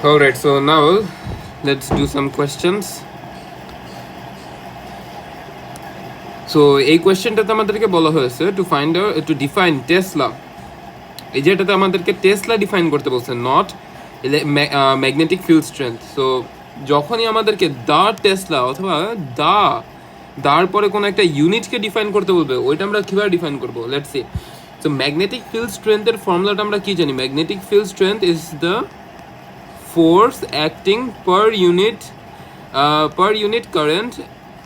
Alright, so now let's do some questions. So এই কোয়েশ্চেনটাতে আমাদেরকে বলা হয়েছে টু ডিফাইন টেসলা। এই যেটাতে আমাদেরকে টেসলা ডিফাইন করতে বলছে, not magnetic field strength. So যখনই আমাদেরকে দা টেসলা অথবা দার পরে কোনো একটা ইউনিটকে ডিফাইন করতে বলবে, ওইটা আমরা কীভাবে ডিফাইন করবো? Let's see. So magnetic field স্ট্রেংথের ফর্মুলাটা আমরা কি জানি? Magnetic field strength is the force acting per unit current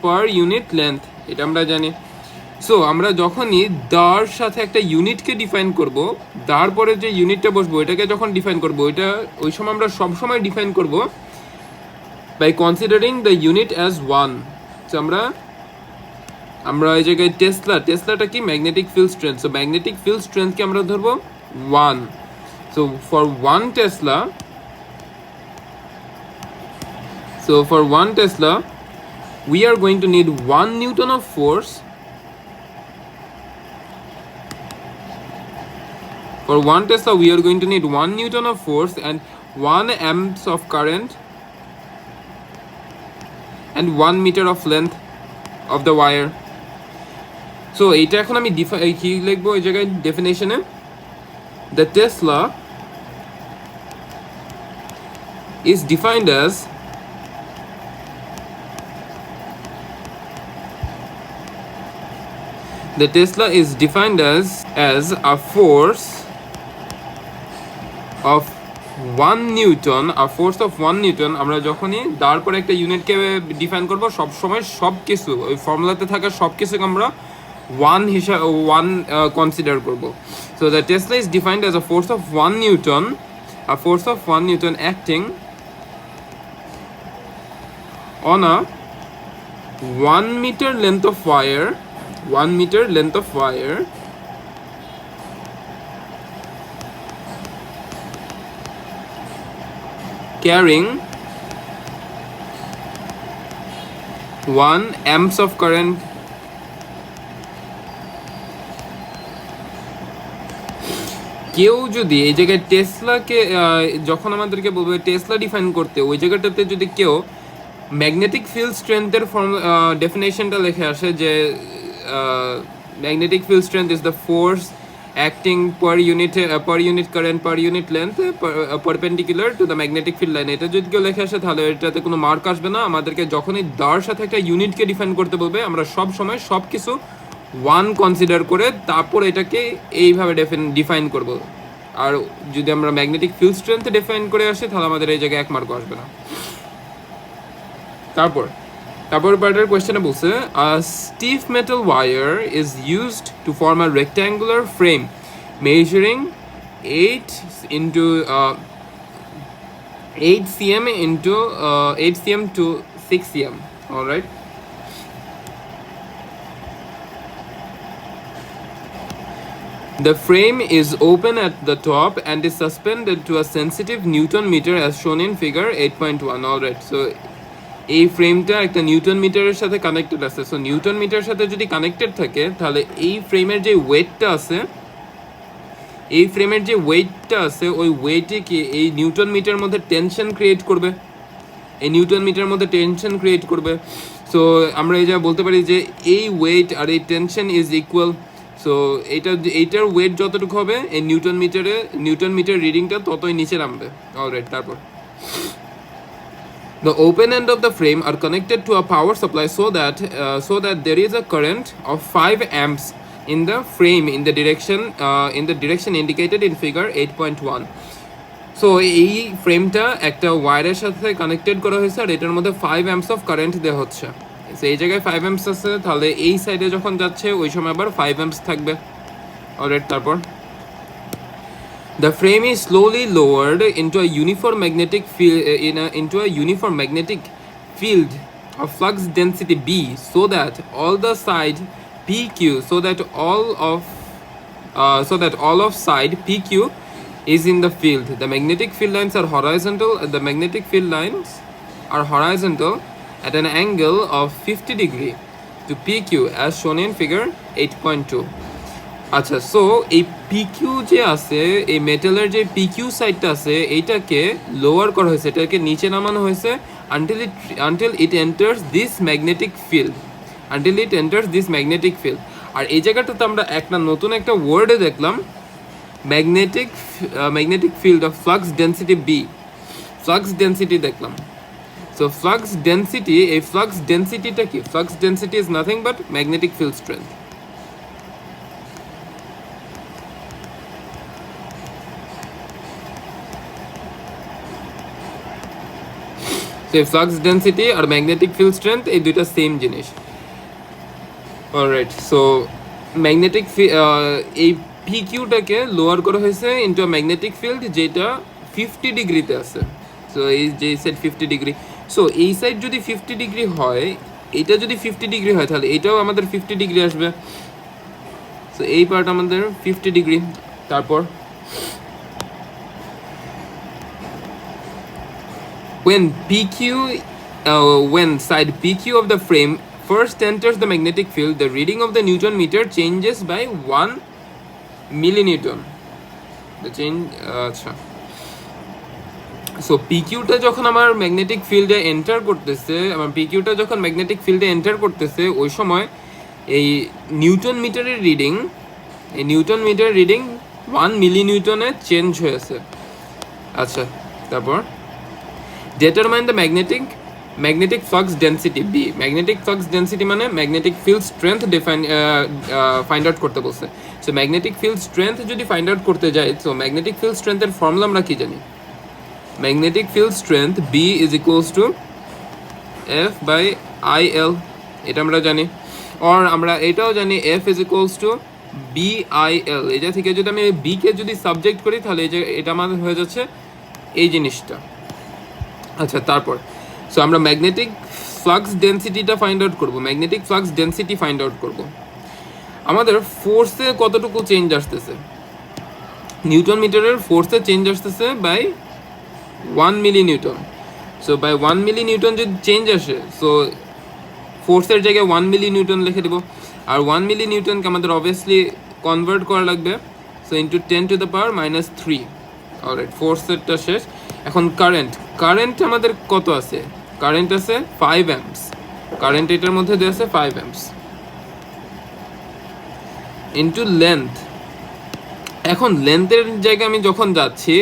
per unit length, এটা আমরা জানি। সো আমরা যখনই দার সাথে একটা ইউনিটকে ডিফাইন করব, দার পরে যে ইউনিটটা বসবো এটাকে যখন ডিফাইন করব, ওই সময় আমরা সবসময় ডিফাইন করব by considering the unit as one. So আমরা এই জায়গায় টেসলাটা কি? Magnetic field strength. So magnetic field স্ট্রেংথকে আমরা ধরবো one. So for one tesla we are going to need 1 Newton of force. For 1 Tesla we are going to need 1 Newton of force and 1 amps of current and 1 meter of length of the wire. So এটা এখন আমি কি লিখবো এই জায়গায় ডেফিনেশনে? The Tesla is defined as a force of 1 Newton, আমরা যখনই দাঁড় করে একটা ইউনিটকে ডিফাইন করব, সব সময় সব কিছু ওই ফর্মুলাতে থাকা সব কিছুকে আমরা ওয়ান কনসিডার করব। So the Tesla is defined as a force of 1 Newton acting on a 1 meter length of wire carrying 1 amps of current কেউ যদি এই জায়গায় টেসলাকে যখন আমাদেরকে বলবে টেসলা ডিফাইন করতে, ওই জায়গাটাতে যদি কেউ ম্যাগনেটিক ফিল্ড স্ট্রেংথের ডেফিনেশনটা লিখে আসে যে magnetic field strength is the force acting per unit current per unit length perpendicular to the magnetic field line, এটা যদি কেউ লেখা আসে তাহলে এটাতে কোনো মার্ক আসবে না। আমাদেরকে যখনই দার সাথে একটা ইউনিটকে ডিফাইন করতে বলবে, আমরা সব সময় সব কিছু ওয়ান কনসিডার করে তারপর এটাকে এইভাবে ডিফাইন করব। আর যদি আমরা ম্যাগনেটিক ফিল্ড স্ট্রেংথ ডিফাইন করে আসি তাহলে আমাদের এই জায়গায় এক মার্ক আসবে না। তারপর পার্টের কোয়েশ্চেনে বলছে, a stiff metal wire is used to form a rectangular frame measuring 8 cm to 6 cm. All right. The frame is open at the top and is suspended to a sensitive Newton meter as shown in figure 8.1. All right. So এই ফ্রেমটা একটা Newton মিটারের সাথে connected আছে। So Newton মিটারের সাথে যদি connected থাকে তাহলে এই ফ্রেমের যে ওয়েটটা আছে ওই ওয়েটে কি এই নিউটন মিটারের মধ্যে টেনশন ক্রিয়েট করবে। সো আমরা এই যা বলতে পারি যে এই ওয়েট আর এই টেনশন ইজ ইকুয়াল। সো এইটার ওয়েট যতটুকু হবে এই নিউটন মিটার রিডিংটা ততই নিচে নামবে। অলরাইট, তারপর the open end of the frame are connected to a power supply so that there is a current of 5 amps in the frame in the direction indicated in figure 8.1. so এই ফ্রেমটা একটা ওয়্যারের সাথে connected করা হয়েছে আর এটার মধ্যে 5 amps of current দেওয়া হচ্ছে। সো এই জায়গায় 5 amps আছে, তাহলে এই সাইডে যখন যাচ্ছে ওই সময় আবার 5 amps থাকবে। অলরাইট, তারপর the frame is slowly lowered into a uniform magnetic field of flux density B, so that all of side PQ is in the field. The magnetic field lines are horizontal at an angle of 50 degree to PQ as shown in figure 8.2. আচ্ছা, so এই PQ যে আছে, এই মেটালের যে PQ সাইডটা আছে এইটাকে লোয়ার করা হয়েছে, এটাকে নিচে নামানো হয়েছে until it enters this magnetic field, until it enters this magnetic field. আর এই জায়গাটাতে আমরা নতুন একটা ওয়ার্ডে দেখলাম, magnetic field of flux density B, flux density দেখলাম। সো ফ্লাক্স ডেন্সিটি, এই ফ্লাক্স ডেন্সিটিটা কি? Flux density is nothing but magnetic field strength. Flux density আর ম্যাগনেটিক ফিল্ড স্ট্রেংথ এই দুইটা সেম জিনিস। অলরাইট, সো ম্যাগনেটিক এই পিকিউটাকে লোয়ার করা হয়েছে ইনটু ম্যাগনেটিক ফিল্ড যেটা 50 ডিগ্রিতে আছে। সো এই যে সাইড 50 ডিগ্রি, সো এই সাইড যদি 50 ডিগ্রি হয়, এটা যদি 50 ডিগ্রি হয় তাহলে এটাও আমাদের 50 ডিগ্রি আসবে। সো এই পার্ট আমাদের 50 ডিগ্রি। তারপর when when side PQ of the frame first enters the magnetic field, the reading of the Newton meter changes by 1 millinewton. The change, আচ্ছা, সো পিকিউটা যখন আমার ম্যাগনেটিক ফিল্ডে এন্টার করতেছে, আমার পিকিউটা যখন ম্যাগনেটিক ফিল্ডে এন্টার করতেছে ওই সময় এই নিউটন মিটারের রিডিং, এই নিউটন মিটার রিডিং 1 মিলিনিউটনে চেঞ্জ হয়েছে। আচ্ছা, তারপর determine the magnetic flux density B. Magnetic flux density মানে magnetic field strength find out করতে বলছে। সো magnetic field strength যদি find out করতে যাই, তো magnetic field strength এর ফর্মুলা আমরা কি জানি? Magnetic field strength B is equals to F by IL, এটা আমরা জানি। আর আমরা এটাও জানি F is equals to BIL। এটা থেকে যদি আমি B কে যদি সাবজেক্ট করি তাহলে এটা আমাদের হয়ে যাচ্ছে এই জিনিসটা। আচ্ছা, তারপর সো আমরা ম্যাগনেটিক ফ্লাক্স ডেন্সিটিটা ফাইন্ড আউট করব, magnetic flux density find out করব। আমাদের ফোর্সে কতটুকু চেঞ্জ আসতেছে? নিউটন মিটারের ফোর্সে চেঞ্জ আসতেছে by 1 millinewton. So by 1 millinewton যদি চেঞ্জ আসে, সো ফোর্সের জায়গায় 1 মিলিনিউটন লিখে দেবো। আর 1 মিলিনিউটনকে আমাদের অবভিয়াসলি কনভার্ট করা লাগবে, so into 10 to the power -3। Alright, ফোর্সেরটা শেষ। এখন কারেন্ট আমাদের কত আছে? কারেন্ট আছে 5 অ্যাম্পস। কারেন্ট এটার মধ্যে দেওয়া আছে 5 অ্যাম্পস ইন্টু লেন্থ। এখন লেন্থের জায়গায় আমি যখন যাচ্ছি,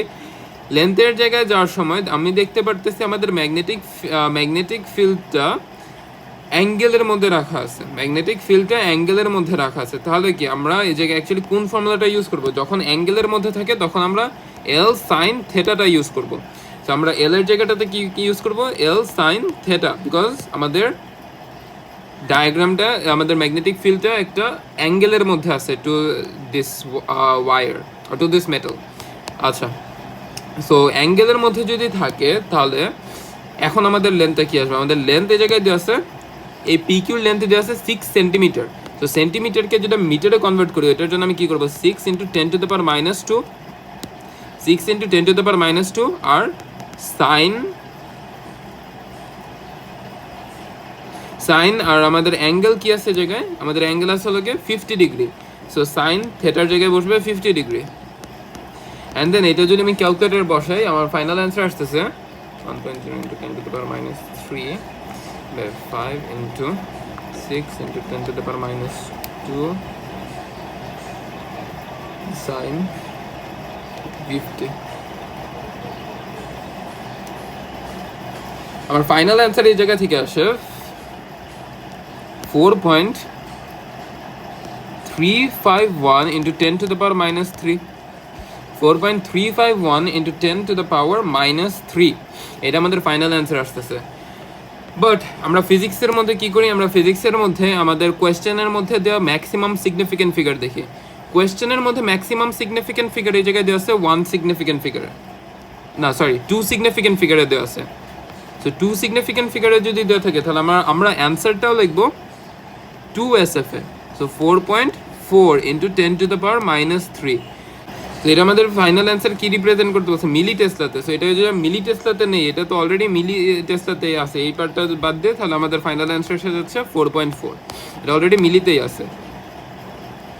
লেন্থের জায়গায় যাওয়ার সময় আমি দেখতে পারতেছি আমাদের ম্যাগনেটিক ফিল্ডটা অ্যাঙ্গেলের মধ্যে রাখা আছে, ম্যাগনেটিক ফিল্ডটা অ্যাঙ্গেলের মধ্যে রাখা আছে। তাহলে কি আমরা এই জায়গায় অ্যাকচুয়ালি কোন ফর্মুলাটা ইউজ করব? যখন অ্যাঙ্গেলের মধ্যে থাকে তখন আমরা এল সাইন থেটাটা ইউজ করব। তো আমরা এল এর জায়গাটাতে কি ইউজ করব? এল সাইন থেটা, বিকজ আমাদের ডায়াগ্রামটা, আমাদের ম্যাগনেটিক ফিল্ডটা একটা অ্যাঙ্গেলের মধ্যে আছে টু দিস ওয়ার আর টু দিস মেটাল। আচ্ছা, সো অ্যাঙ্গেলের মধ্যে যদি থাকে তাহলে এখন আমাদের লেন্থটা কি আসবে? আমাদের লেন্থ এই জায়গায় দেওয়া আছে, এই পিকিউর লেন্থ দেওয়া আছে 6 সেন্টিমিটার। তো সেন্টিমিটারকে যেটা মিটারে কনভার্ট করি, এটার জন্য আমি কি করবো? 6 into 10 to the power -2, 6 into 10 to the power -2 আর সাইন আর আমাদের অ্যাঙ্গেল কি আছে জায়গায়? আমাদের অ্যাঙ্গেল আছে হলো 50 ডিগ্রি। সো সাইন থেটার জায়গায় বসবে 50 ডিগ্রি। অ্যান্ড দেন এটা যদি আমি ক্যালকুলেটর বসাই, আমার ফাইনাল অ্যান্সার আসতেছে 1.0 into 10 to the power -3 by 5 into 6 into 10 to the power -2 sin 50। আমার ফাইনাল অ্যান্সার এই জায়গা থেকে আসে 4.351 into 10 to the power -3, 4.351 into 10 to the power -3, এটা আমাদের ফাইনাল অ্যান্সার আসতেছে। বাট আমরা ফিজিক্সের মধ্যে কি করি? আমরা ফিজিক্সের মধ্যে আমাদের কোয়েশ্চেনের মধ্যে দেওয়া ম্যাক্সিমাম সিগনিফিকেন্ট ফিগার দেখি। কোয়েশ্চেনের মধ্যে ম্যাক্সিমাম সিগনিফিকেন্ট ফিগার এই জায়গায় দেওয়া আছে 1 সিগনিফিকেন্ট ফিগার, না সরি 2 সিগনিফিকেন্ট ফিগারে দেওয়া আছে। সো 2 সিগনিফিকেন্ট ফিগারে যদি দেওয়া থাকে তাহলে আমরা অ্যান্সারটাও লিখবো 2 SFA। So 4.4 into 10 to the power -3। তো এটা আমাদের ফাইনাল অ্যান্সার কি রিপ্রেজেন্ট করতে বলছে? মিলি টেসলাতে। সো এটা যদি মিলি টেসলাতে নেই, এটা তো অলরেডি মিলি টেসলাতে আছে, এই পার্টটা বাদ দিয়ে তাহলে আমাদের ফাইনাল অ্যান্সার এসে যাচ্ছে 4.4, এটা অলরেডি মিলিতেই আছে।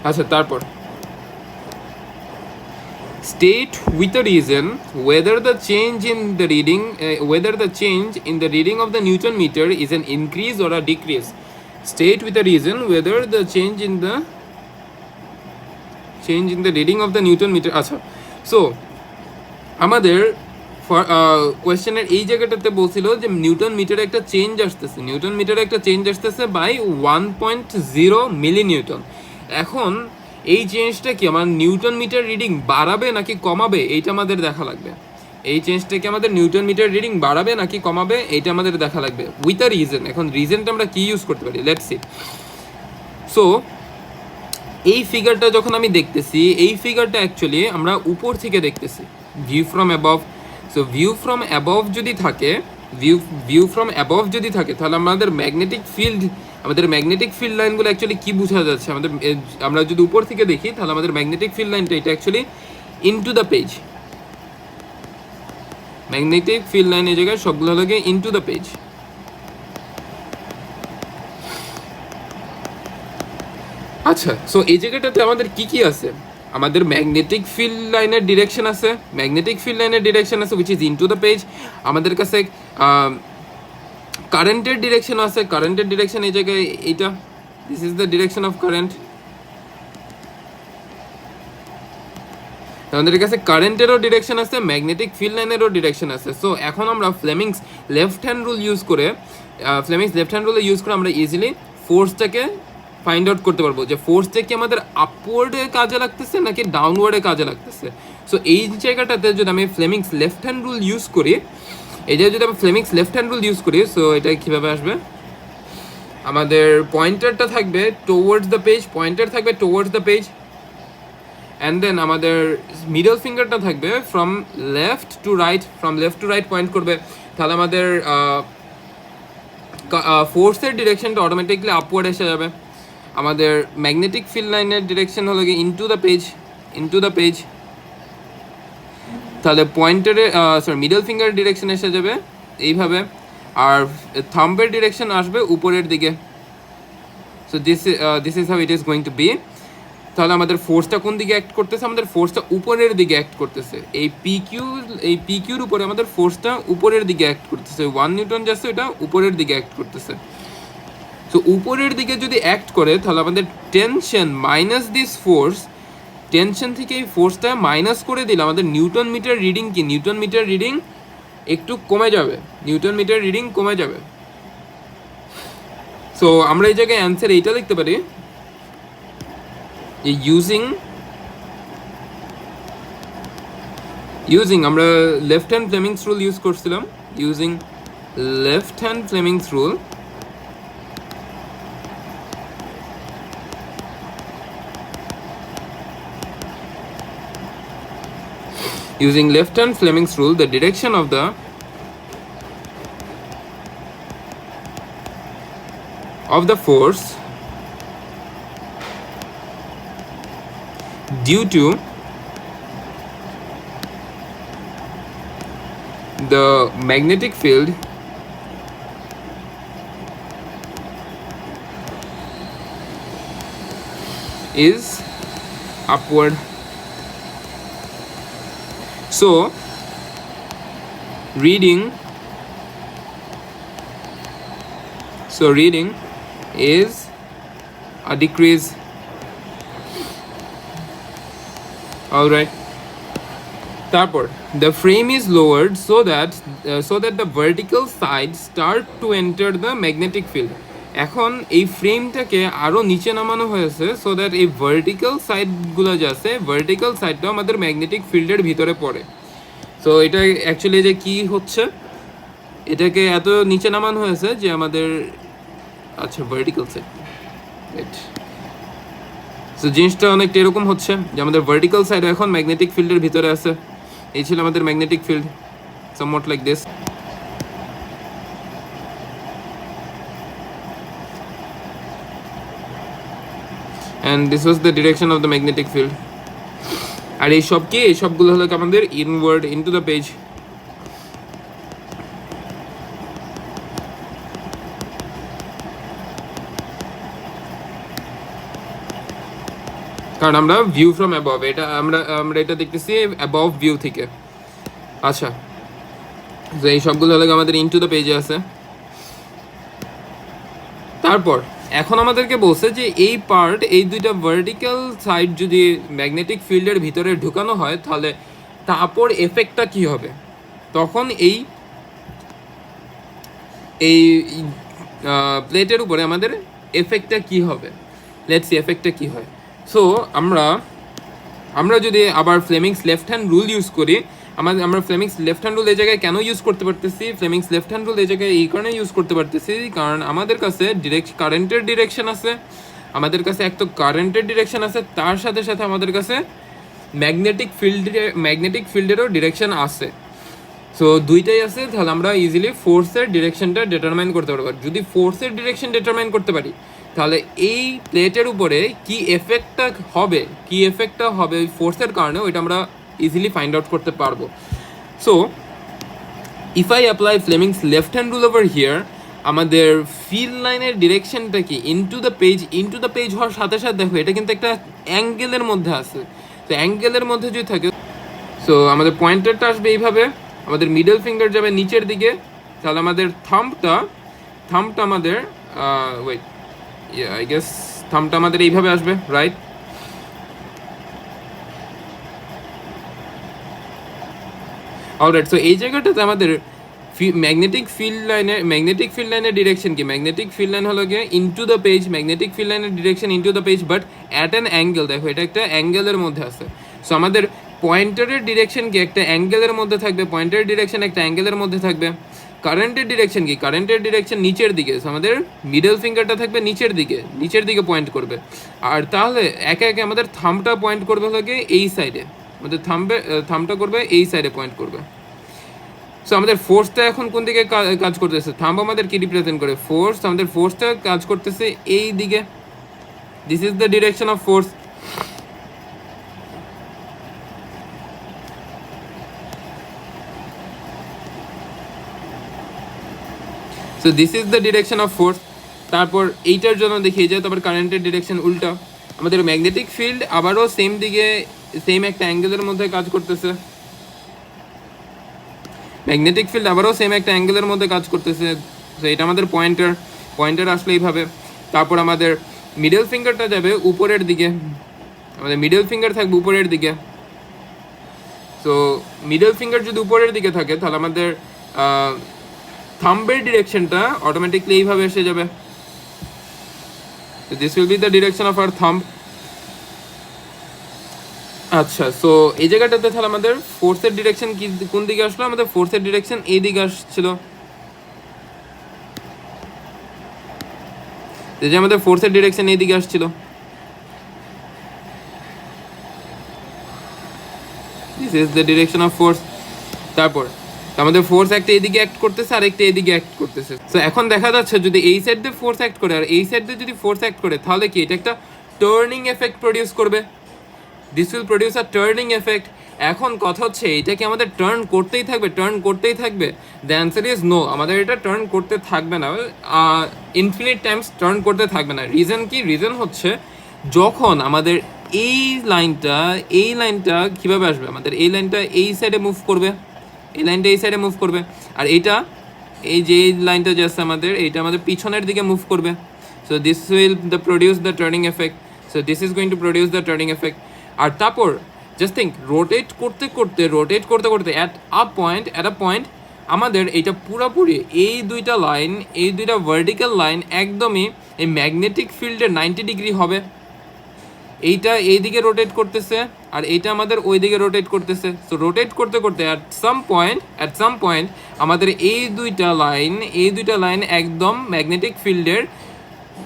আচ্ছা, তারপর state with a reason whether the change in the reading of the Newton meter is an increase or a decrease. State with a reason whether the change in the reading of the Newton meter. আচ্ছা, so আমাদের কোয়েশ্চেনের এই জায়গাটাতে বলছিল যে Newton মিটারে একটা change আসতেছে by 1.0 milli Newton. এখন এই চেঞ্জটা কি আমার নিউটন মিটার রিডিং বাড়াবে নাকি কমাবে এইটা আমাদের দেখা লাগবে। এই চেঞ্জটা কি আমাদের নিউটন মিটার রিডিং বাড়াবে নাকি কমাবে এইটা আমাদের দেখা লাগবে উইথ আ রিজন। এখন রিজনটা আমরা কি ইউজ করতে পারি, লেটস সি। সো এই ফিগারটা যখন আমি দেখতেছি, এই ফিগারটা অ্যাকচুয়ালি আমরা উপর থেকে দেখতেছি, view from above. So view from above যদি থাকে, তাহলে আমাদের ম্যাগনেটিক ফিল্ড লাইনগুলো অ্যাকচুয়ালি কি বোঝা যাচ্ছে আমরা যদি উপর থেকে দেখি তাহলে আমাদের ম্যাগনেটিক ফিল্ড লাইনটা এটা actually into the page. Magnetic field line এই জায়গায় সবগুলো লাগে ইনটু দ্য পেজ। আচ্ছা, সো এই জায়গাটাতে আমাদের কি কি আছে, আমাদের ম্যাগনেটিক ফিল্ড লাইনের ডিরেকশন আছে which is into the page. আমাদের কাছে কারেন্টের ডিরেকশন আছে, এই জায়গায় এইটা, this is the direction of current. আমাদের কাছে কারেন্টেরও ডিরেকশন আছে, ম্যাগনেটিক ফিল্ড লাইনেরও ডিরেকশন আছে। সো এখন আমরা Fleming's left hand rule use করে আমরা ইজিলি ফোর্সটাকে ফাইন্ড আউট করতে পারবো যে ফোর্সটা কি আমাদের আপওয়ার্ডে কাজে লাগতেছে নাকি ডাউনওয়ার্ডে কাজে লাগতেছে। সো এই জায়গাটাতে যদি আমি Fleming's left hand rule use করি, সো এটা কীভাবে আসবে, আমাদের পয়েন্টারটা থাকবে towards the page, and then আমাদের মিডল ফিঙ্গারটা থাকবে from left to right point করবে। তাহলে আমাদের ফোর্সের ডিরেকশনটা অটোমেটিকলি আপওয়ার্ড এসে যাবে। আমাদের ম্যাগনেটিক ফিল্ড লাইনের ডিরেকশন হলো কি ইনটু দ্য পেজ। তাহলে মিডল ফিঙ্গার ডিরেকশন এসে যাবে এইভাবে, আর থাম্বের ডিরেকশন আসবে উপরের দিকে। So this is how it is going to be. তাহলে আমাদের ফোর্সটা কোন দিকে অ্যাক্ট করতেছে, আমাদের ফোর্সটা উপরের দিকে অ্যাক্ট করতেছে। এই পিকিউর উপরে আমাদের ফোর্সটা উপরের দিকে অ্যাক্ট করতেছে। 1 নিউটন যাচ্ছে, এটা উপরের দিকে অ্যাক্ট করতেছে। তো উপরের দিকে যদি অ্যাক্ট করে তাহলে আমাদের tension minus this force, tension থেকে এই ফোর্সটা মাইনাস করে দিলে আমাদের নিউটন মিটার রিডিং একটু কমে যাবে। সো আমরা এই জায়গায় অ্যান্সার এইটা লিখতে পারি যে ইউজিং আমরা left hand Fleming's rule use করছিলাম, using left hand Fleming's rule, the direction of the force due to the magnetic field is upward. So reading is a decrease. All right. তারপর the frame is lowered so that the vertical sides start to enter the magnetic field. এখন এই ফ্রেমটাকে আরো নিচে নামানো হয়েছে so that এই vertical সাইডগুলো যে আছে, ভার্টিক্যাল সাইডটাও আমাদের ম্যাগনেটিক ফিল্ডের ভিতরে পড়ে। সো এটা অ্যাকচুয়ালি যে কি হচ্ছে, এটাকে এত নিচে নামানো হয়েছে যে আমাদের ভার্টিক্যাল সাইড, সো জিনিসটা অনেকটা এরকম হচ্ছে যে আমাদের ভার্টিক্যাল সাইড এখন ম্যাগনেটিক ফিল্ডের ভিতরে আছে। এই ছিল আমাদের magnetic field, somewhat like this. And this was the direction of the magnetic field. আর এই সবগুলো হলো আমাদের ইনওয়ার্ড ইনটু দ্য পেজ। কারণ আমরা ভিউ ফ্রম অ্যাবভ, এটা আমরা আমরা এটা দেখতেছি অ্যাবভ ভিউ থেকে। আচ্ছা, তো এই সবগুলো হলে আমাদের ইনটু দ্য পেজে আছে। তারপর এখন আমাদেরকে বলছে যে এই পার্ট, এই দুইটা ভার্টিক্যাল সাইড যদি ম্যাগনেটিক ফিল্ডের ভিতরে ঢুকানো হয় তাহলে তারপর এফেক্টটা কি হবে, তখন এই এই প্লেটের উপরে আমাদের এফেক্টটা কি হবে। লেটস সি এফেক্টটা কি হয়। সো আমরা যদি আবার Fleming's left hand rule use করি, আমরা ফ্লেমিংস লেফট হ্যান্ড রুল এই জায়গায় কেন ইউজ করতে পারতেছি, ফ্লেমিংস লেফট হ্যান্ড রুল এই জায়গায় এই কারণে ইউজ করতে পারতেছি কারণ আমাদের কাছে কারেন্টের ডিরেকশন আছে, আমাদের কাছে এক তো কারেন্টের ডিরেকশন আছে, তার সাথে সাথে আমাদের কাছে ম্যাগনেটিক ফিল্ডেরও ডিরেকশন আছে। সো দুইটাই আছে, তাহলে আমরা ইজিলি ফোর্সের ডিরেকশনটা ডিটারমাইন করতে পারবো। যদি ফোর্সের ডিরেকশন ডিটারমাইন করতে পারি তাহলে এই প্লেটের উপরে কি এফেক্টটা হবে ওই ফোর্সের কারণে, ওইটা আমরা ইজিলি ফাইন্ড আউট করতে পারবো। So if I apply Fleming's left hand rule over here, আমাদের ফিল্ড লাইনের ডিরেকশনটা কি ইনটু দ্য পেজ হওয়ার সাথে সাথে দেখো এটা কিন্তু একটা অ্যাঙ্গেলের মধ্যে আছে। তো অ্যাঙ্গেলের মধ্যে যদি থাকে, সো আমাদের পয়েন্টারটা আসবে এইভাবে, আমাদের মিডল ফিঙ্গার যাবে নিচের দিকে, তাহলে আমাদের থাম্বটা আমাদের ওয়েট আই গেস থাম্বটা আমাদের এইভাবে আসবে, রাইট? অলরাইট, সো এই জায়গাটাতে আমাদের ম্যাগনেটিক ফিল্ড লাইনের ডিরেকশন কি, ম্যাগনেটিক ফিল্ড লাইন হলো গিয়ে into the page, magnetic field লাইনের direction into the page but at an angle. দেখো এটা একটা অ্যাঙ্গেলের মধ্যে আছে। সো আমাদের পয়েন্টারের ডিরেকশন কি একটা অ্যাঙ্গেলের মধ্যে থাকবে, পয়েন্টারের ডিরেকশন একটা অ্যাঙ্গেলের মধ্যে থাকবে। কারেন্টের ডিরেকশন কি, কারেন্টের ডিরেকশন নিচের দিকে। সো আমাদের মিডল ফিঙ্গারটা থাকবে নিচের দিকে পয়েন্ট করবে। আর তাহলে একে একে আমাদের থাম্বটা পয়েন্ট করবে হলো গিয়ে এই সাইডে, আমাদের থাম্বটা করবে এই সাইডে পয়েন্ট করবে। সো আমাদের ফোর্সটা এখন কোন দিকে কাজ করতেছে, থাম্ব আমাদের কি রিপ্রেজেন্ট করে, ফোর্স। আমাদের ফোর্সটা কাজ করতেছে এই দিকে, this is the direction of force. So this is the direction of force. তারপর এইটার জন্য দেখিয়ে যায় তারপর কারেন্টের ডিরেকশন উল্টা, আমাদের ম্যাগনেটিক ফিল্ড আবারও সেম একটা অ্যাঙ্গেলের মধ্যে কাজ করতেছে, তো এটা আমাদের পয়েন্টার আসলে এইভাবে। তারপর আমাদের মিডল ফিঙ্গারটা যাবে উপরের দিকে, আমাদের মিডল ফিঙ্গার থাকবে উপরের দিকে। সো মিডল ফিঙ্গার যদি উপরের দিকে থাকে তাহলে আমাদের থাম্বের ডিরেকশনটা অটোমেটিকলি এইভাবে এসে যাবে। This will be the direction of our thumb. আচ্ছা, সো এই জায়গাটাতে তাহলে আমাদের ফোর্সের ডিরেকশন কি কোন দিকে আসলো, আমাদের ফোর্সের ডিরেকশন এই দিকে আসছিল, যে আমাদের ফোর্সের ডিরেকশন এই দিকে আসছিল। This is the direction of force. তারপর আমাদের ফোর্স একটা এদিকে অ্যাক্ট করতেছে আর একটা এদিকে অ্যাক্ট করতেছে। সো এখন দেখা যাচ্ছে যদি এই সাইড দিয়ে ফোর্স অ্যাক্ট করে আর এই সাইড দিয়ে যদি ফোর্স অ্যাক্ট করে তাহলে কি এটা একটা টার্নিং এফেক্ট প্রডিউস করবে, this will produce a turning effect. এখন কথা হচ্ছে এটা কি আমাদের টার্ন করতেই থাকবে? দ্য অ্যান্সার ইজ নো, আমাদের এটা টার্ন করতে থাকবে না, ইনফিনিট টাইমস টার্ন করতে থাকবে না। রিজন কি, রিজন হচ্ছে যখন আমাদের এই লাইনটা কীভাবে আসবে, আমাদের এই লাইনটা এই সাইডে মুভ করবে, আর এইটা এই যে লাইনটা যে আছে আমাদের এইটা আমাদের পিছনের দিকে মুভ করবে। So this will produce the turning effect. So this is going to produce the turning effect. আর তারপর জাস্ট থিঙ্ক রোটেট করতে করতে অ্যাট আ পয়েন্ট আমাদের এইটা পুরোপুরি এই দুইটা ভার্টিক্যাল লাইন একদমই এই ম্যাগনেটিক ফিল্ডের 90 ডিগ্রি হবে। এইটা এই দিকে রোটেট করতেছে আর এইটা আমাদের ওই দিকে রোটেট করতেছে। সো রোটেট করতে অ্যাট সাম পয়েন্ট আমাদের এই দুইটা লাইন একদম ম্যাগনেটিক ফিল্ডের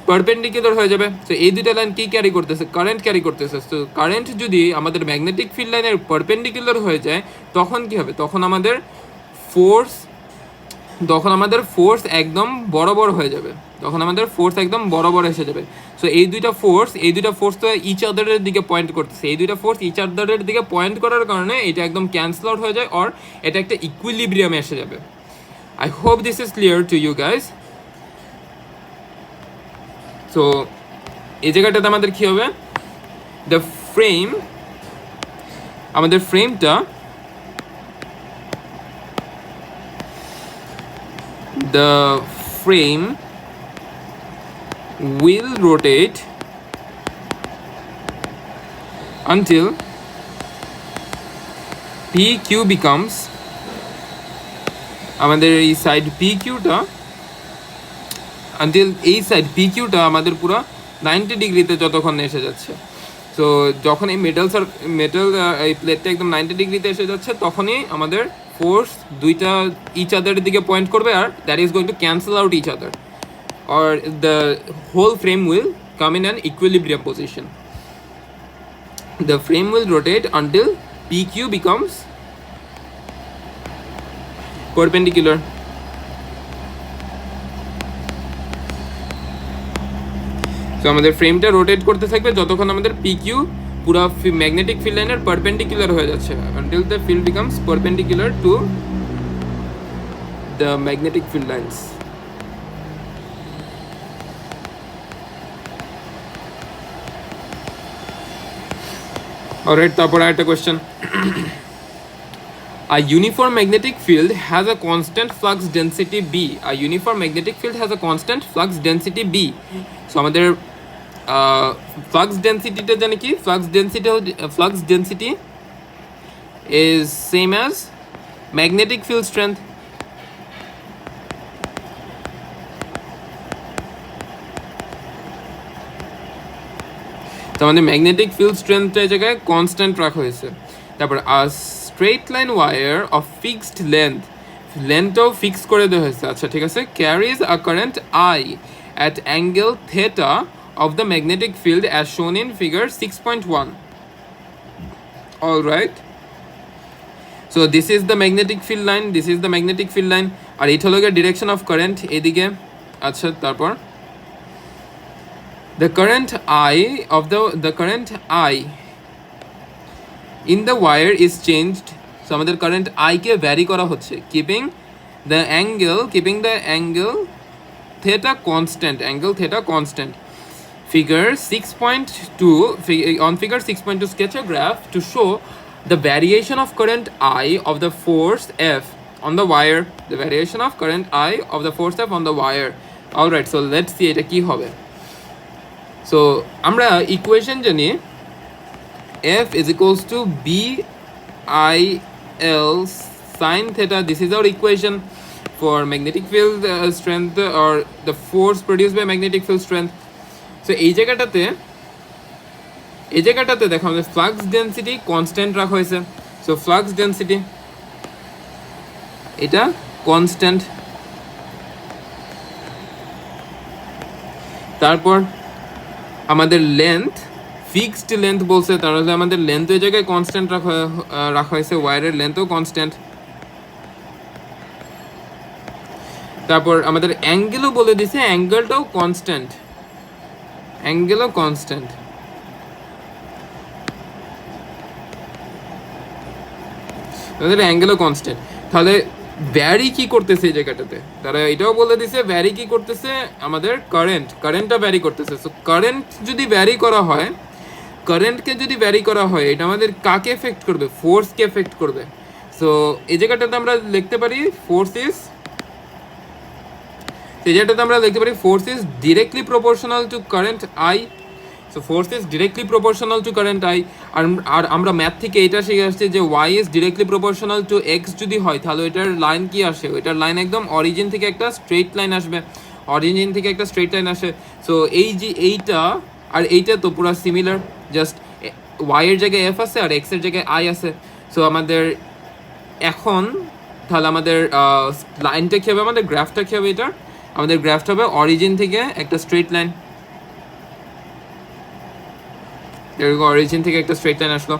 পারপেন্ডিকুলার হয়ে যাবে। তো এই দুইটা লাইন কি ক্যারি করতেছে, কারেন্ট ক্যারি করতেছে। তো কারেন্ট যদি আমাদের ম্যাগনেটিক ফিল্ড লাইনের পারপেন্ডিকুলার হয়ে যায় তখন কি হবে, তখন আমাদের ফোর্স একদম বরাবর হয়ে যাবে, এসে যাবে। সো এই দুইটা ফোর্স তো ইচ আদারের দিকে পয়েন্ট করতেছে, এই দুইটা ফোর্স ইচ আদারের দিকে পয়েন্ট করার কারণে এটা একদম ক্যান্সেল আউট হয়ে যায়, আর এটা একটা ইকুইলিব্রিয়ামে এসে যাবে। I hope this is clear to you guys. So এই জায়গাটাতে আমাদের কি হবে, দ্য ফ্রেম, আমাদের ফ্রেমটা the frame will rotate until PQ becomes, আমাদের এই সাইড PQটা আনটিল এই সাইড PQটা আমাদের পুরো 90 ডিগ্রিতে যতক্ষণ এসে যাচ্ছে। সো যখন এই মেটাল এই প্লেটটা একদম 90 ডিগ্রিতে এসে যাচ্ছে তখনই আমাদের ফোর্স দুইটা ইচ আদারের দিকে পয়েন্ট করবে, আর that is going to cancel out each other, or the whole frame will come in an equilibrium position. The frame will rotate until PQ becomes perpendicular. So আমাদের ফ্রেমটা রোটেট করতে থাকবে যতক্ষণ আমাদের PQ পুরো ম্যাগনেটিক ফিল্ড লাইনের perpendicular হয়ে যাচ্ছে, until the field becomes perpendicular to the magnetic field lines. Alright, তারপর আরেকটা question. A uniform magnetic field has a constant flux density B. A uniform magnetic field has a constant flux density B. So আমাদের flux density-টা জানি কি? Flux density is same as magnetic field strength. তো আমাদের magnetic field স্ট্রেংথটা এই জায়গায় constant রাখা হয়েছে। তারপর straight line wire of fixed লেন্থটাও ফিক্স করে দেওয়া হয়েছে। আচ্ছা ঠিক আছে, carries a current I at angle theta of the magnetic field as shown in figure 6.1. All right, so this is the magnetic field line, আর এটা হলো direction of current এদিকে। আচ্ছা তারপর the current I in the wire is changed. So আমাদের current I K vary করা হচ্ছে, keeping the angle theta constant. Figure 6.2, on figure 6.2 sketch a graph to show the variation of current I of the force F on the wire. Alright, so let's see এটা কি হবে। So আমরা equation জানি F is equals to BIL sin theta. This is our equation for magnetic field strength, or the force produced by magnetic field strength. So এই জায়গাটাতে দেখো আমাদের flux density constant রাখা হয়েছে। সো ফ্লাক্স ডেন্সিটি এটা constant. তারপর আমাদের length fixed length বলছে, তাহলে আমাদের লেন্থ এই জায়গায় কনস্ট্যান্ট রাখা হয়েছে, ওয়্যারের লেন্থও কনস্ট্যান্ট। তারপর আমাদের অ্যাঙ্গেলও বলে দিছে, অ্যাঙ্গেলটাও কনস্ট্যান্ট। তাহলে ভ্যারি কি করতেছে এই জায়গাটাতে, তারা এটাও বলে দিছে ভ্যারি কি করতেছে, আমাদের কারেন্টটা ভ্যারি করতেছে। সো কারেন্টকে যদি ভ্যারি করা হয় এটা আমাদের কাকে এফেক্ট করবে? ফোর্সকে এফেক্ট করবে। সো এই জায়গাটাতে আমরা লিখতে পারি force is directly proportional to current I. So force is directly proportional to current I. আর আমরা ম্যাথ থেকে এটা শিখে আসছি যে Y is directly proportional to X যদি হয় তাহলে এটার লাইন কি আসে? ওইটার লাইন একদম অরিজিন থেকে একটা স্ট্রেট লাইন আসবে। সো এই যে এইটা আর এইটা তো পুরো সিমিলার, জাস্ট ওয়াই এর জায়গায় এফ আছে আর এক্স এর জায়গায় আই আছে। সো আমাদের এখন তাহলে আমাদের লাইনটা কী হবে, আমাদের গ্রাফটা কী হবে? আমাদের গ্রাফটা হবে অরিজিন থেকে একটা স্ট্রেট লাইন, অরিজিন থেকে একটা স্ট্রেট লাইন আসলো।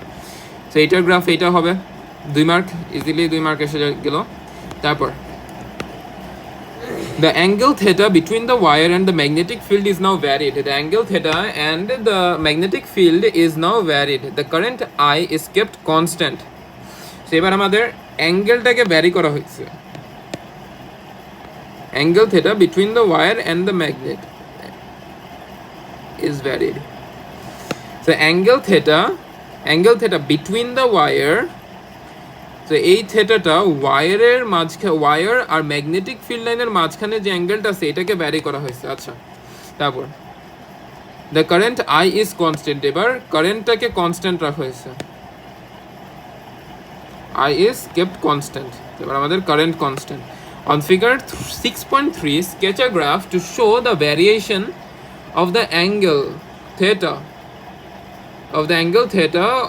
সো এইটার গ্রাফ এইটা হবে 2 মার্ক, ইজিলি 2 মার্ক এসে গেল। তারপর the angle theta between the wire and the magnetic field is now varied. The angle theta and the magnetic field is now varied. The current I is kept constant. So এবার আমাদের অ্যাঙ্গেলটাকে vary করা হয়েছে। Angle theta between the wire and the magnet is varied. So angle theta angle theta between the wire, তো এই থেটাটা ওয়ারের মাঝখানে, war আর magnetic field লাইনের মাঝখানে যে অ্যাঙ্গেলটা আছে এটাকে ভ্যারি করা হয়েছে। আচ্ছা, তারপর the current I is constant, এবার কারেন্টটাকে কনস্ট্যান্ট রাখা হয়েছে, I is kept constant. এবার আমাদের current constant. On figure 6.3, sketch a graph to show the variation of the angle theta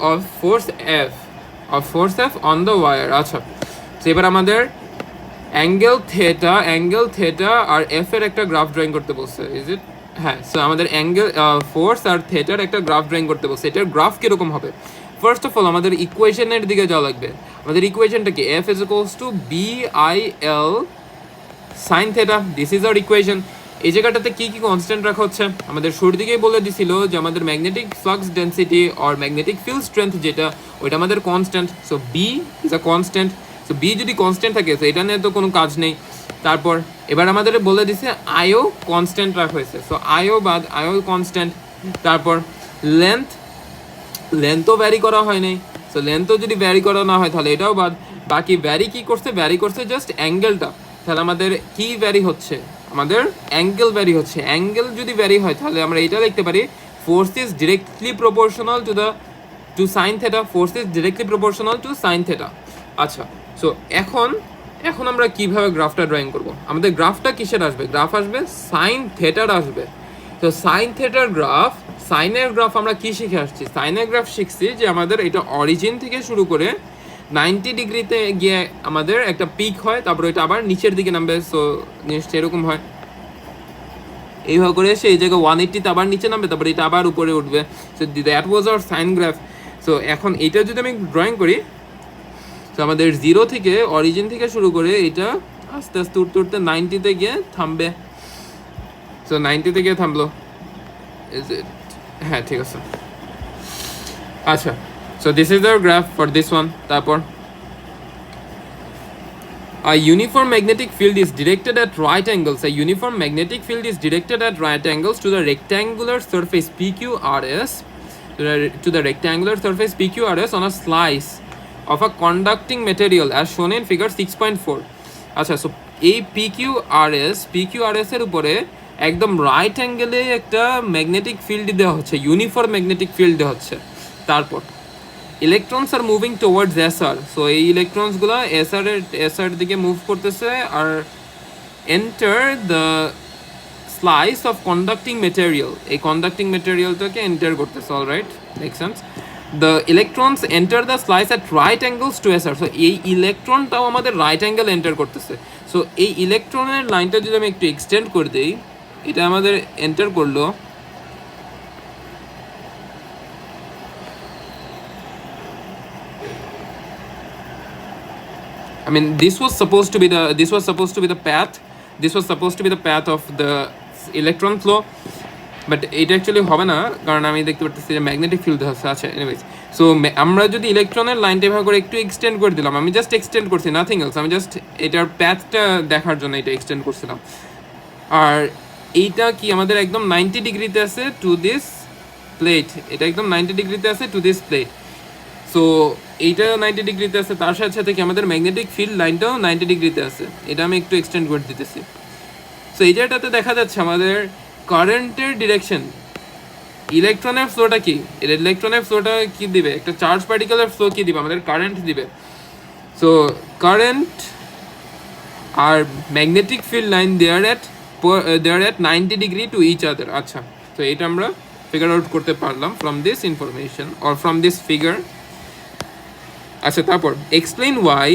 of force F on the wire. আচ্ছা, তো এবার আমাদের angle theta আর F এর একটা গ্রাফ ড্রয়িং করতে বলছে, ইজ ইট? হ্যাঁ, সো আমাদের অ্যাঙ্গেল ফোর্স আর থেটার একটা গ্রাফ ড্রয়িং করতে বলছে। এটার গ্রাফ কিরকম হবে? ফার্স্ট অফ অল আমাদের ইকুয়েশনের দিকে যাওয়া লাগবে। আমাদের ইকুয়েশনটা কি? F is equals to BIL sine theta, this is our equation. এই জায়গাটাতে কি কি কনস্ট্যান্ট রাখা হচ্ছে? আমাদের শুরুর দিকেই বলে দিছিল যে আমাদের ম্যাগনেটিক ফ্লাক্স ডেন্সিটি আর ম্যাগনেটিক ফিল্ড স্ট্রেংথ যেটা, ওইটা আমাদের constant. So B is a constant. So B যদি কনস্ট্যান্ট থাকে তো এটা নিয়ে তো কোনো কাজ নেই। তারপর এবার আমাদের বলে দিছে আইও কনস্ট্যান্ট রাখা হয়েছে, সো আইও কনস্ট্যান্ট। তারপর লেন্থও ভ্যারি করা হয় নাই, সো লেন্থও যদি ভ্যারি করা না হয় তাহলে এটাও বাদ। বাকি ভ্যারি করছে জাস্ট অ্যাঙ্গেলটা। তাহলে আমাদের কি ভ্যারি হচ্ছে? আমাদের অ্যাঙ্গেল ভ্যারি হচ্ছে। অ্যাঙ্গেল যদি ভ্যারি হয় তাহলে আমরা এটা লিখতে পারি force is directly proportional two sine theta, force is directly proportional two sine theta. আচ্ছা, সো এখন আমরা কিভাবে গ্রাফটা ড্রয়িং করব? আমাদের গ্রাফটা কিসের আসবে? গ্রাফ আসবে সাইন থেটার আসবে। তো সাইনের গ্রাফ আমরা কি শিখে আসছি? সাইনের গ্রাফ শিখছি যে আমাদের এটা অরিজিন থেকে শুরু করে 90 ডিগ্রিতে গিয়ে আমাদের একটা পিক হয়, তারপর এটা আবার নিচের দিকে নামবে। সো জিনিসটা এরকম হয়, এইভাবে করে সেই জায়গায় 180তে আবার নিচে নামবে, তারপর এটা আবার উপরে উঠবে। So that was our sine graph. সো এখন এটা যদি আমি ড্রয়িং করি, তো আমাদের জিরো থেকে অরিজিন থেকে শুরু করে এটা আস্তে আস্তে উঠতে 90তে গিয়ে থামবে। সো 90তে গিয়ে থামলো, হ্যাঁ ঠিক আছে। আচ্ছা, so this is our graph for this one. তারপর a uniform magnetic field is directed at right angles. A uniform magnetic field is directed at right angles to the rectangular surface PQRS, to the rectangular surface PQRS on a slice of a conducting material as shown in figure 6.4. আচ্ছা, so এই PQRS এর উপরে একদম right অ্যাঙ্গেলে একটা magnetic field দেওয়া হচ্ছে, uniform magnetic field দেওয়া হচ্ছে। তারপর electrons are moving towards SR, so এই ইলেকট্রনসগুলো এসআর দিকে মুভ করতেছে আর enter the slice of conducting material, এই কন্ডাক্টিং মেটেরিয়ালটাকে এন্টার করতেছে। Alright, make sense. The electrons enter the slice at right angles to SR, so এই ইলেকট্রনটাও আমাদের রাইট অ্যাঙ্গেল এন্টার করতেছে। সো এই ইলেকট্রনের লাইনটা যদি আমি একটু এক্সটেন্ড করে দিই, এটা আমাদের এন্টার করলো, I mean, this was supposed to be the path of the electron flow, but এটা অ্যাকচুয়ালি হবে না, কারণ আমি দেখতে পাচ্ছি যে ম্যাগনেটিক ফিল্ড আছে। আচ্ছা, এনিওয়েজ, সো আমরা যদি ইলেকট্রনের লাইনটা এভাবে করে একটু এক্সটেন্ড করে দিলাম, আমি জাস্ট এক্সটেন্ড করছি, নাথিং এলস, আমি জাস্ট এটার প্যাথটা দেখার জন্য এটা এক্সটেন্ড করছিলাম। আর এইটা কি আমাদের একদম 90 ডিগ্রিতে আছে টু দিস প্লেট, এটা একদম 90 ডিগ্রিতে আছে টু দিস প্লেট। সো এইটা 90 ডিগ্রিতে আছে, তার সাথে সাথে কি আমাদের ম্যাগনেটিক ফিল্ড লাইনটাও 90 ডিগ্রিতে আছে। এটা আমি একটু এক্সটেন্ড করে দিতেছি। সো এই জায়গাটাতে দেখা যাচ্ছে আমাদের কারেন্টের ডিরেকশন, ইলেকট্রনের ফ্লোটা কি, ইলেকট্রনের ফ্লোটা কি দিবে, একটা চার্জ পার্টিকেলের ফ্লো কি দিবে, আমাদের কারেন্ট দিবে। সো কারেন্ট আর magnetic field line there at 90 degree to each other. আচ্ছা, তো এটা আমরা ফিগার আউট করতে পারলাম from this information or from this figure. আচ্ছা, তারপর explain why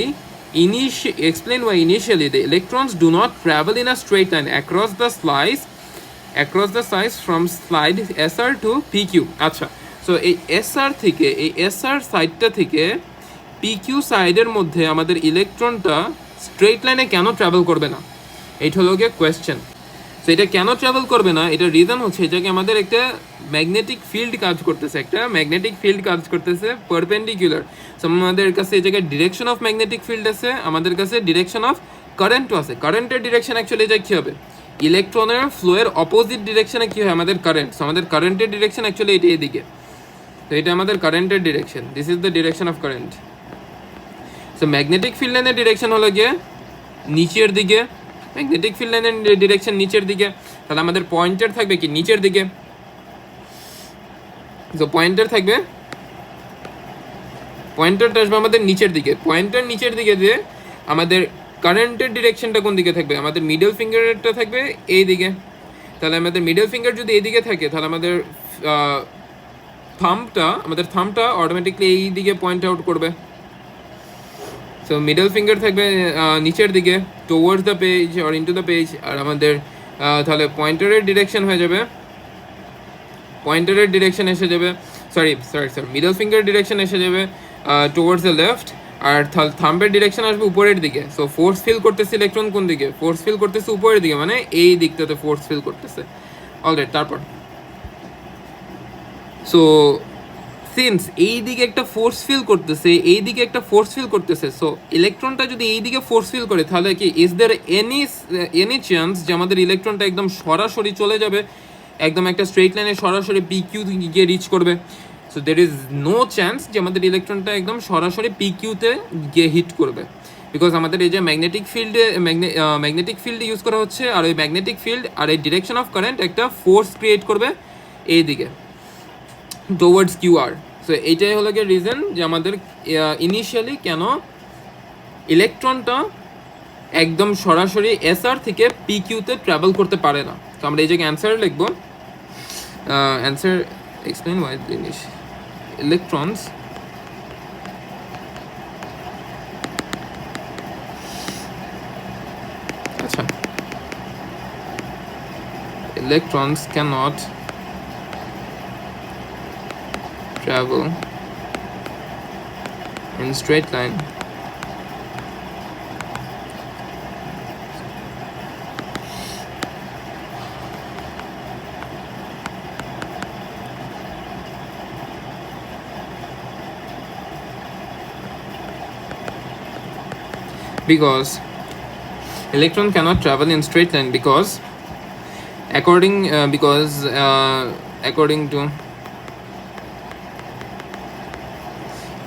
initially the electrons do not travel in a straight line across the slice from slide SR to PQ. আচ্ছা, so এই SR সাইডটা থেকে PQ সাইডের মধ্যে আমাদের ইলেকট্রনটা স্ট্রেট লাইনে কেন ট্রাভেল করবে না, এইটা হলো গিয়ে কোয়েশ্চেন। সো এটা কেন ট্রাভেল করবে না, এটার রিজন হচ্ছে এটাকে আমাদের একটা ম্যাগনেটিক ফিল্ড কাজ করতেছে, পারপেন্ডিকুলার। সো আমাদের কাছে এই জায়গায় ডিরেকশন অফ ম্যাগনেটিক ফিল্ড আছে, আমাদের কাছে ডিরেকশন অফ কারেন্টও আছে। কারেন্টের ডিরেকশন অ্যাকচুয়ালি এটা কী হবে, ইলেকট্রনের ফ্লোয়ের অপোজিট ডিরেকশনে কী হয় আমাদের কারেন্ট। সো আমাদের কারেন্টের ডিরেকশন অ্যাকচুয়ালি এটা এদিকে। তো এটা আমাদের কারেন্টের direction, this is the direction of current. So magnetic field লাইনের ডিরেকশন হলো গিয়ে নিচের দিকে, ম্যাগনেটিক ফিল্ড লাইনের ডিরেকশন নিচের দিকে, তাহলে আমাদের পয়েন্টার থাকবে কি নিচের দিকে। তো পয়েন্টারটা আসবে আমাদের নিচের দিকে, পয়েন্টার নিচের দিকে দিয়ে আমাদের কারেন্টের ডিরেকশনটা কোন দিকে থাকবে, আমাদের মিডল ফিঙ্গারটা থাকবে এই দিকে। তাহলে আমাদের মিডল ফিঙ্গার যদি এইদিকে থাকে তাহলে আমাদের থাম্বটা অটোমেটিকলি এই দিকে পয়েন্ট আউট করবে। সো মিডল ফিঙ্গার থাকবে নিচের দিকে towards the page or into the page, আর আমাদের তাহলে পয়েন্টারের ডিরেকশন হয়ে যাবে, পয়েন্টারের ডিরেকশন এসে যাবে, সরি মিডল ফিঙ্গার ডিরেকশন এসে যাবে টুয়ার্ডস দ্য লেফট, আর থাম্বের ডিরেকশন আসবে উপরের দিকে। সো ফোর্স ফিল করতেছে ইলেকট্রন কোন দিকে, ফোর্স ফিল করতেছে উপরের দিকে, মানে এই দিকটাতে ফোর্স ফিল করতেছে। অলরাইট, তারপর সো সিন্স এই দিকে একটা ফোর্স ফিল করতেছে, সো ইলেকট্রনটা যদি এই দিকে ফোর্স ফিল করে তাহলে কি ইজ দের এনি চান্স যে আমাদের ইলেকট্রনটা একদম সরাসরি চলে যাবে, একদম একটা স্ট্রেট লাইনে সরাসরি পিকিউ গিয়ে রিচ করবে? So there is no chance যে আমাদের ইলেকট্রনটা একদম সরাসরি পিকিউতে গিয়ে হিট করবে, বিকজ আমাদের এই যে ম্যাগনেটিক ফিল্ড ইউজ করা হচ্ছে, আর ওই ম্যাগনেটিক ফিল্ড আর এই ডিরেকশন অফ কারেন্ট একটা ফোর্স ক্রিয়েট করবে এই দিকে টুয়ার্ডস কিউআর। সো এইটাই হলো গিয়ে রিজন যে আমাদের ইনিশিয়ালি কেন ইলেকট্রনটা একদম সরাসরি এসআর থেকে পিকিউতে ট্রাভেল করতে পারে না। তো আমরা এই জায়গায় অ্যান্সার লিখবো, অ্যান্সার এক্সপ্লেন ওয়াই জিনিস ইলেকট্রনস আচ্ছা electrons cannot travel in straight line because electron cannot travel in straight line because according to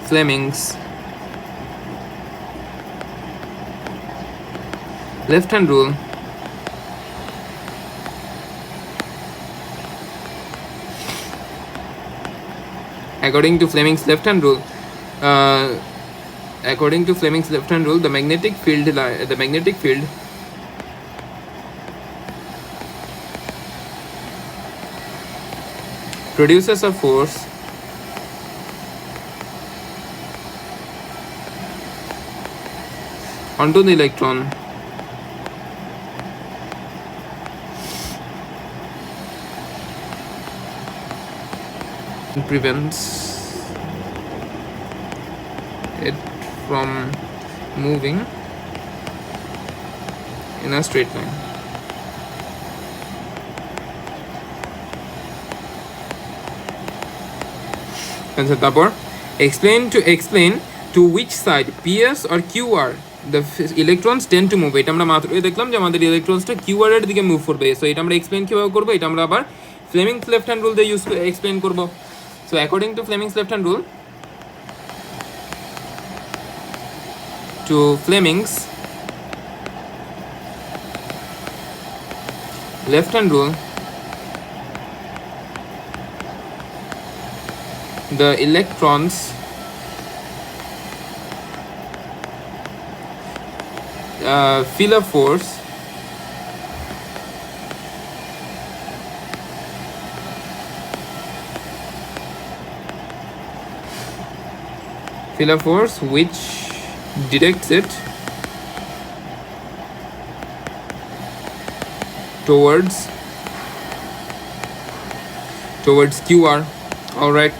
Flemings left hand rule, according to Fleming's left hand rule, the magnetic field produces a force onto the electron and prevents it from moving in a straight line. And তারপর explain to which side PS or QR the electrons tend to move. এটা আমরা মাত্রই দেখলাম যে আমাদের ইলেকট্রনসটা QR এর দিকে move করবে। সো এটা আমরা এক্সপ্লেইন কিভাবে করব, এটা আমরা আবার Fleming's left hand rule দিয়ে এক্সপ্লেইন করব। So according to Fleming's left hand rule, the electrons feel a force which directs it towards QR. All right.